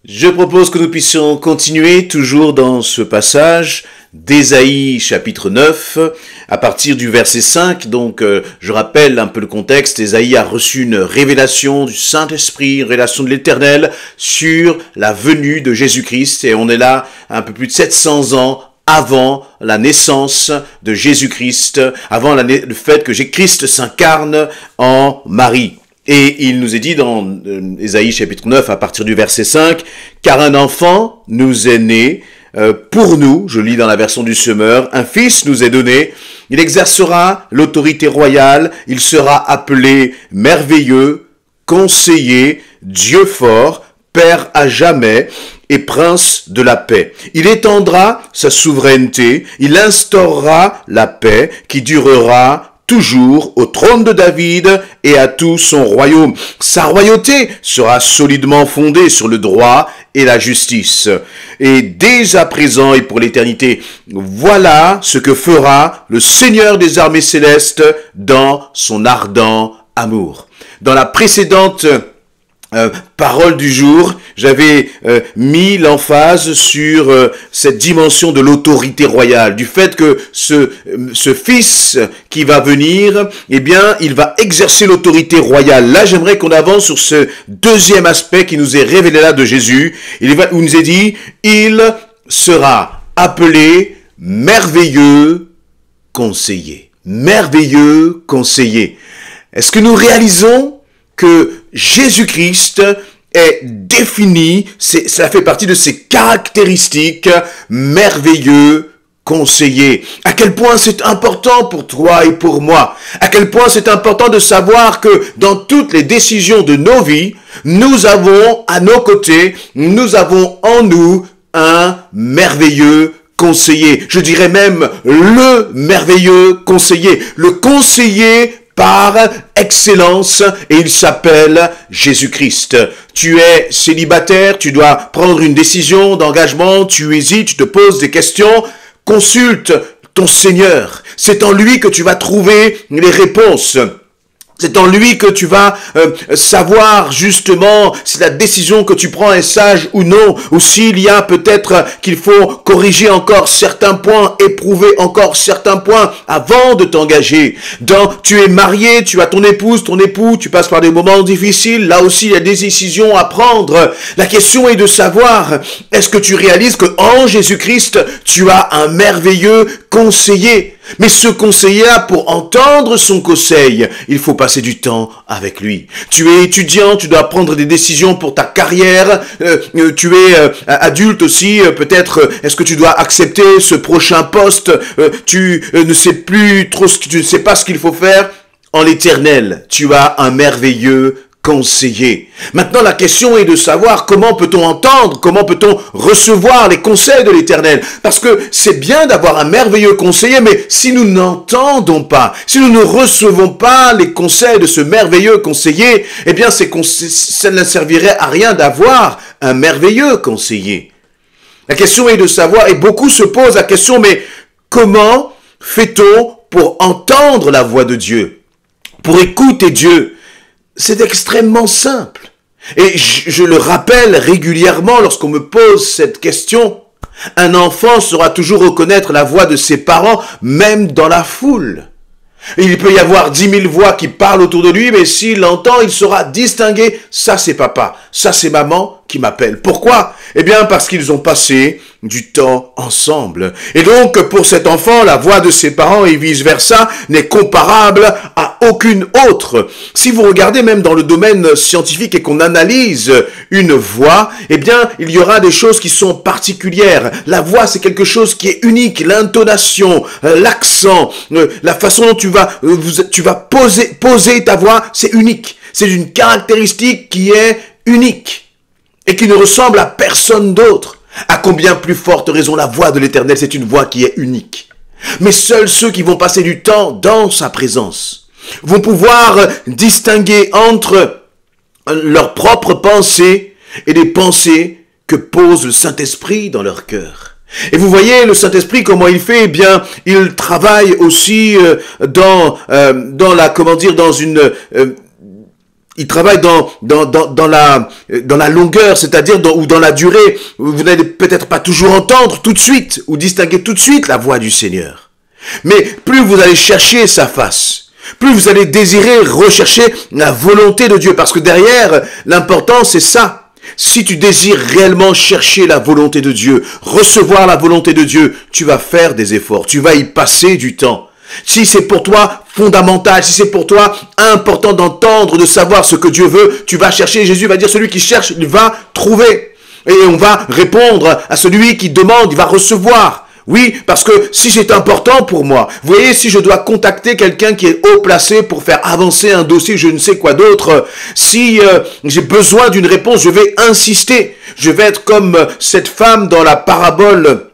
Je propose que nous puissions continuer toujours dans ce passage d'Ésaïe chapitre 9 à partir du verset 5. Donc je rappelle un peu le contexte. Ésaïe a reçu une révélation du Saint-Esprit, une révélation de l'Éternel sur la venue de Jésus-Christ, et on est là un peu plus de 700 ans avant la naissance de Jésus-Christ, avant le fait que Christ s'incarne en Marie. Et il nous est dit dans Ésaïe chapitre 9 à partir du verset 5, « Car un enfant nous est né, pour nous, je lis dans la version du Semeur, un fils nous est donné, il exercera l'autorité royale, il sera appelé merveilleux, conseiller, Dieu fort, Père à jamais et prince de la paix. Il étendra sa souveraineté, il instaurera la paix qui durera toujours au trône de David et à tout son royaume. Sa royauté sera solidement fondée sur le droit et la justice. Et dès à présent et pour l'éternité, voilà ce que fera le Seigneur des armées célestes dans son ardent amour. Dans la précédente parole du jour, j'avais mis l'emphase sur cette dimension de l'autorité royale, du fait que ce fils qui va venir, eh bien, il va exercer l'autorité royale. Là, j'aimerais qu'on avance sur ce deuxième aspect qui nous est révélé là de Jésus. Il nous est dit, il sera appelé merveilleux conseiller. Merveilleux conseiller. Est-ce que nous réalisons que Jésus-Christ est défini, ça fait partie de ses caractéristiques, merveilleux conseiller. À quel point c'est important pour toi et pour moi. À quel point c'est important de savoir que dans toutes les décisions de nos vies, nous avons à nos côtés, nous avons en nous un merveilleux conseiller. Je dirais même le merveilleux conseiller. Le conseiller par excellence, et il s'appelle Jésus-Christ. Tu es célibataire, tu dois prendre une décision d'engagement, tu hésites, tu te poses des questions, consulte ton Seigneur. C'est en lui que tu vas trouver les réponses. C'est en lui que tu vas savoir justement si la décision que tu prends est sage ou non, ou s'il y a peut-être qu'il faut corriger encore certains points, éprouver encore certains points avant de t'engager. Tu es marié, tu as ton épouse, ton époux, tu passes par des moments difficiles, là aussi il y a des décisions à prendre. La question est de savoir, est-ce que tu réalises que en Jésus-Christ, tu as un merveilleux conseiller? Mais ce conseiller-là, pour entendre son conseil, il faut passer du temps avec lui. Tu es étudiant, tu dois prendre des décisions pour ta carrière. Tu es adulte aussi, peut-être est-ce que tu dois accepter ce prochain poste. Tu ne sais plus trop, tu ne sais pas ce qu'il faut faire. En l'Éternel, tu as un merveilleux conseiller. Maintenant, la question est de savoir comment peut-on entendre, comment peut-on recevoir les conseils de l'Éternel. Parce que c'est bien d'avoir un merveilleux conseiller, mais si nous n'entendons pas, si nous ne recevons pas les conseils de ce merveilleux conseiller, eh bien, ça ne servirait à rien d'avoir un merveilleux conseiller. La question est de savoir, et beaucoup se posent la question, mais comment fait-on pour entendre la voix de Dieu, pour écouter Dieu? C'est extrêmement simple. Et je le rappelle régulièrement lorsqu'on me pose cette question. Un enfant saura toujours reconnaître la voix de ses parents, même dans la foule. Il peut y avoir 10 000 voix qui parlent autour de lui, mais s'il l'entend, il saura distinguer, ça c'est papa, ça c'est maman qui m'appelle. Pourquoi? Eh bien parce qu'ils ont passé du temps ensemble. Et donc pour cet enfant, la voix de ses parents et vice-versa n'est comparable à aucune autre. Si vous regardez même dans le domaine scientifique et qu'on analyse une voix, eh bien il y aura des choses qui sont particulières. La voix c'est quelque chose qui est unique, l'intonation, l'accent, la façon dont tu vas poser ta voix, c'est unique. C'est une caractéristique qui est unique et qui ne ressemble à personne d'autre. À combien plus forte raison la voix de l'Éternel, c'est une voix qui est unique. Mais seuls ceux qui vont passer du temps dans sa présence vont pouvoir distinguer entre leurs propres pensées et les pensées que pose le Saint-Esprit dans leur cœur. Et vous voyez le Saint-Esprit, comment il fait? Eh bien, il travaille aussi dans Il travaille dans la longueur, c'est-à-dire ou dans la durée. Vous n'allez peut-être pas toujours entendre tout de suite ou distinguer tout de suite la voix du Seigneur. Mais plus vous allez chercher sa face, plus vous allez désirer, rechercher la volonté de Dieu. Parce que derrière, l'important c'est ça. Si tu désires réellement chercher la volonté de Dieu, recevoir la volonté de Dieu, tu vas faire des efforts, tu vas y passer du temps. Si c'est pour toi fondamental, si c'est pour toi important d'entendre, de savoir ce que Dieu veut, tu vas chercher. Jésus va dire, celui qui cherche, il va trouver. Et on va répondre à celui qui demande, il va recevoir. Oui, parce que si c'est important pour moi, vous voyez, si je dois contacter quelqu'un qui est haut placé pour faire avancer un dossier, je ne sais quoi d'autre, si j'ai besoin d'une réponse, je vais insister. Je vais être comme cette femme dans la parabole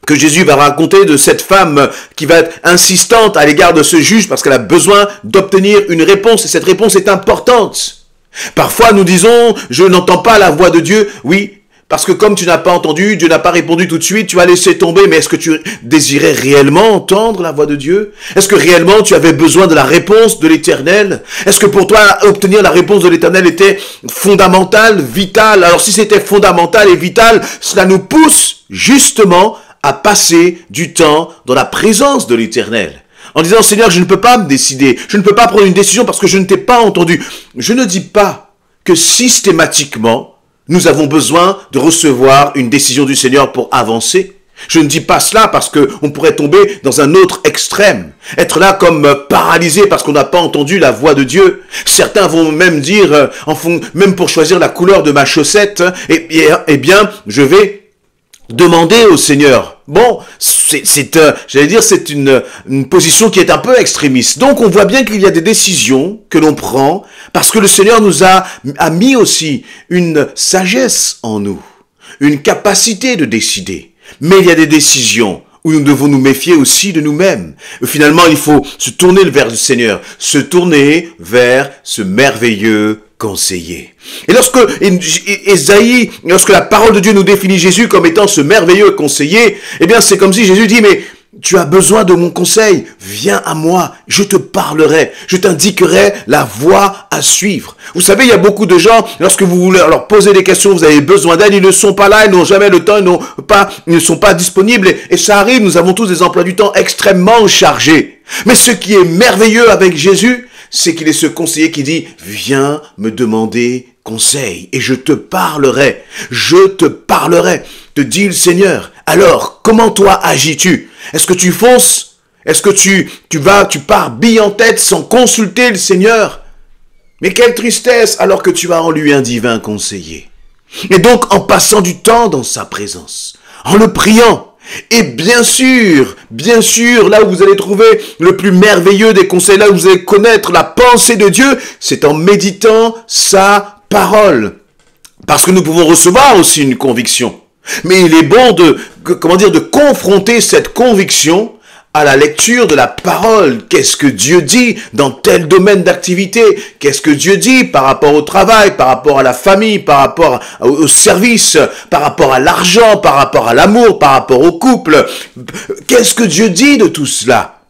que Jésus va raconter de cette femme qui va être insistante à l'égard de ce juge parce qu'elle a besoin d'obtenir une réponse et cette réponse est importante. Parfois nous disons, je n'entends pas la voix de Dieu, oui, parce que comme tu n'as pas entendu, Dieu n'a pas répondu tout de suite, tu vas laisser tomber, mais est-ce que tu désirais réellement entendre la voix de Dieu? Est-ce que réellement tu avais besoin de la réponse de l'Éternel? Est-ce que pour toi, obtenir la réponse de l'Éternel était fondamental, vital? Alors si c'était fondamental et vital, cela nous pousse justement à passer du temps dans la présence de l'Éternel. En disant, Seigneur, je ne peux pas me décider, je ne peux pas prendre une décision parce que je ne t'ai pas entendu. Je ne dis pas que systématiquement, nous avons besoin de recevoir une décision du Seigneur pour avancer. Je ne dis pas cela parce qu'on pourrait tomber dans un autre extrême. Être là comme paralysé parce qu'on n'a pas entendu la voix de Dieu. Certains vont même dire, même pour choisir la couleur de ma chaussette, eh bien, je vais demander au Seigneur. Bon, j'allais dire, c'est une position qui est un peu extrémiste. Donc, on voit bien qu'il y a des décisions que l'on prend parce que le Seigneur nous a mis aussi une sagesse en nous, une capacité de décider. Mais il y a des décisions où nous devons nous méfier aussi de nous-mêmes. Finalement, il faut se tourner vers le Seigneur, se tourner vers ce merveilleux conseiller. Et lorsque la parole de Dieu nous définit Jésus comme étant ce merveilleux conseiller, eh bien c'est comme si Jésus dit, mais tu as besoin de mon conseil, viens à moi, je te parlerai, je t'indiquerai la voie à suivre. Vous savez, il y a beaucoup de gens, lorsque vous voulez leur poser des questions, vous avez besoin d'aide, ils ne sont pas là, ils n'ont jamais le temps, ils ne sont pas disponibles, et ça arrive, nous avons tous des emplois du temps extrêmement chargés. Mais ce qui est merveilleux avec Jésus, c'est qu'il est ce conseiller qui dit, viens me demander conseil et je te parlerai, te dit le Seigneur. Alors, comment toi agis-tu? Est-ce que tu fonces? Est-ce que tu pars bille en tête sans consulter le Seigneur? Mais quelle tristesse alors que tu as en lui un divin conseiller. Et donc, en passant du temps dans sa présence, en le priant, et bien sûr, là où vous allez trouver le plus merveilleux des conseils, là où vous allez connaître la pensée de Dieu, c'est en méditant sa parole. Parce que nous pouvons recevoir aussi une conviction. Mais il est bon de confronter cette conviction à la lecture de la parole. Qu'est-ce que Dieu dit dans tel domaine d'activité? Qu'est-ce que Dieu dit par rapport au travail, par rapport à la famille, par rapport au service, par rapport à l'argent, par rapport à l'amour, par rapport au couple? Qu'est-ce que Dieu dit de tout cela?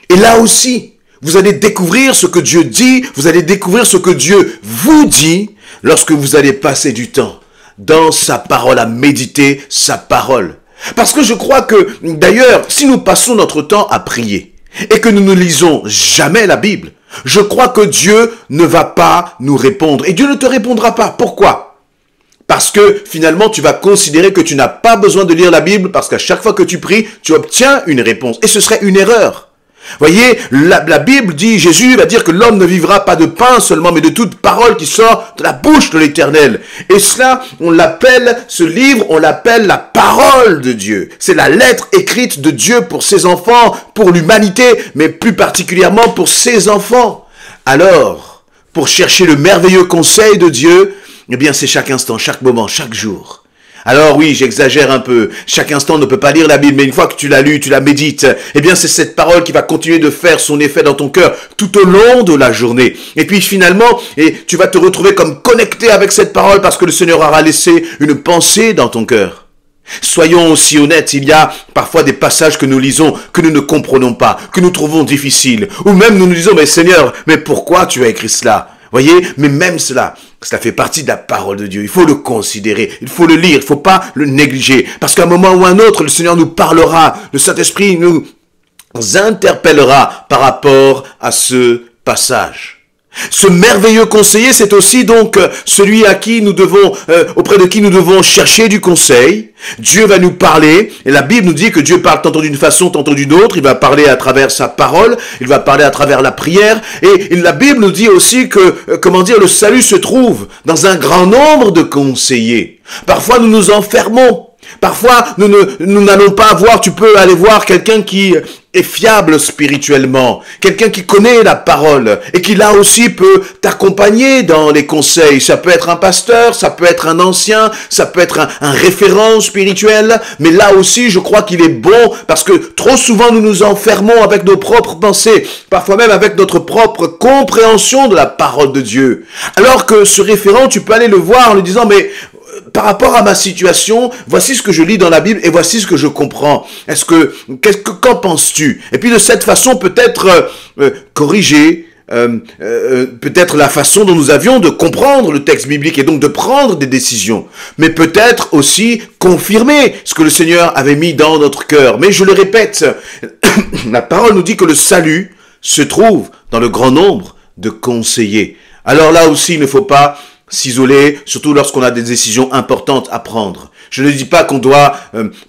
Et là aussi, vous allez découvrir ce que Dieu dit, vous allez découvrir ce que Dieu vous dit lorsque vous allez passer du temps dans sa parole, à méditer sa parole. Parce que je crois que, d'ailleurs, si nous passons notre temps à prier et que nous ne lisons jamais la Bible, je crois que Dieu ne va pas nous répondre. Et Dieu ne te répondra pas. Pourquoi? Parce que finalement, tu vas considérer que tu n'as pas besoin de lire la Bible parce qu'à chaque fois que tu pries, tu obtiens une réponse. Et ce serait une erreur. Voyez, la Bible dit, Jésus va dire que l'homme ne vivra pas de pain seulement, mais de toute parole qui sort de la bouche de l'Éternel. Et cela, ce livre, on l'appelle la parole de Dieu. C'est la lettre écrite de Dieu pour ses enfants, pour l'humanité, mais plus particulièrement pour ses enfants. Alors, pour chercher le merveilleux conseil de Dieu, eh bien c'est chaque instant, chaque moment, chaque jour. Alors oui, j'exagère un peu. Chaque instant, on ne peut pas lire la Bible, mais une fois que tu l'as lu, tu la médites, eh bien c'est cette parole qui va continuer de faire son effet dans ton cœur tout au long de la journée. Et puis finalement, tu vas te retrouver comme connecté avec cette parole parce que le Seigneur aura laissé une pensée dans ton cœur. Soyons aussi honnêtes, il y a parfois des passages que nous lisons, que nous ne comprenons pas, que nous trouvons difficiles. Ou même nous nous disons, mais Seigneur, mais pourquoi tu as écrit cela? Voyez, mais même cela fait partie de la parole de Dieu. Il faut le considérer, il faut le lire, il ne faut pas le négliger. Parce qu'à un moment ou un autre, le Seigneur nous parlera, le Saint-Esprit nous interpellera par rapport à ce passage. Ce merveilleux conseiller, c'est aussi donc celui à qui nous devons, auprès de qui nous devons chercher du conseil. Dieu va nous parler, et la Bible nous dit que Dieu parle tantôt d'une façon, tantôt d'une autre. Il va parler à travers sa parole, il va parler à travers la prière, et la Bible nous dit aussi que, le salut se trouve dans un grand nombre de conseillers. Parfois nous nous enfermons. Parfois, nous n'allons pas voir, tu peux aller voir quelqu'un qui est fiable spirituellement, quelqu'un qui connaît la parole et qui là aussi peut t'accompagner dans les conseils. Ça peut être un pasteur, ça peut être un ancien, ça peut être un référent spirituel, mais là aussi je crois qu'il est bon parce que trop souvent nous nous enfermons avec nos propres pensées, parfois même avec notre propre compréhension de la parole de Dieu. Alors que ce référent, tu peux aller le voir en lui disant, mais par rapport à ma situation, voici ce que je lis dans la Bible et voici ce que je comprends. Qu'en penses-tu? Et puis de cette façon, peut-être corriger, peut-être la façon dont nous avions de comprendre le texte biblique et donc de prendre des décisions. Mais peut-être aussi confirmer ce que le Seigneur avait mis dans notre cœur. Mais je le répète, la parole nous dit que le salut se trouve dans le grand nombre de conseillers. Alors là aussi, il ne faut pas s'isoler, surtout lorsqu'on a des décisions importantes à prendre. Je ne dis pas qu'on doit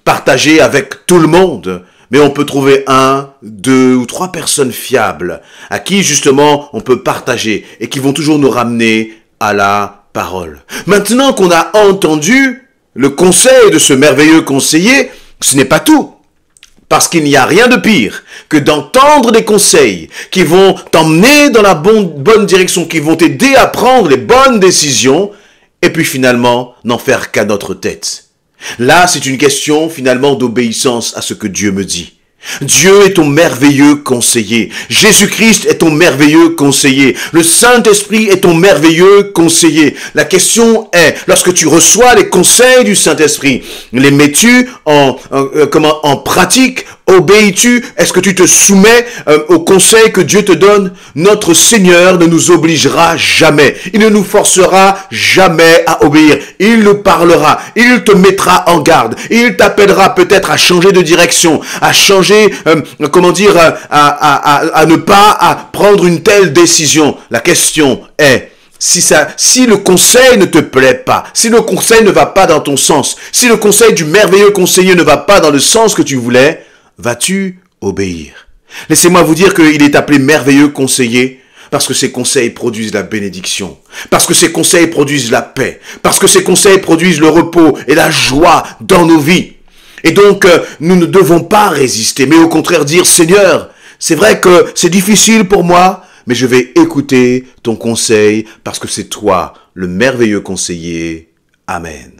partager avec tout le monde, mais on peut trouver 1, 2 ou 3 personnes fiables à qui justement on peut partager et qui vont toujours nous ramener à la parole. Maintenant qu'on a entendu le conseil de ce merveilleux conseiller, ce n'est pas tout. Parce qu'il n'y a rien de pire que d'entendre des conseils qui vont t'emmener dans la bonne direction, qui vont t'aider à prendre les bonnes décisions, et puis finalement n'en faire qu'à notre tête. Là, c'est une question finalement d'obéissance à ce que Dieu me dit. Dieu est ton merveilleux conseiller. Jésus-Christ est ton merveilleux conseiller. Le Saint-Esprit est ton merveilleux conseiller. La question est, lorsque tu reçois les conseils du Saint-Esprit, les mets-tu en pratique? Obéis-tu? Est-ce que tu te soumets aux conseils que Dieu te donne? Notre Seigneur ne nous obligera jamais. Il ne nous forcera jamais à obéir. Il nous parlera. Il te mettra en garde. Il t'appellera peut-être à changer de direction, à changer, à ne pas prendre une telle décision. La question est, si le conseil ne te plaît pas, si le conseil ne va pas dans ton sens, si le conseil du merveilleux conseiller ne va pas dans le sens que tu voulais, vas-tu obéir? Laissez-moi vous dire qu'il est appelé merveilleux conseiller parce que ses conseils produisent la bénédiction, parce que ses conseils produisent la paix, parce que ses conseils produisent le repos et la joie dans nos vies. Et donc, nous ne devons pas résister, mais au contraire dire, Seigneur, c'est vrai que c'est difficile pour moi, mais je vais écouter ton conseil parce que c'est toi, le merveilleux conseiller. Amen.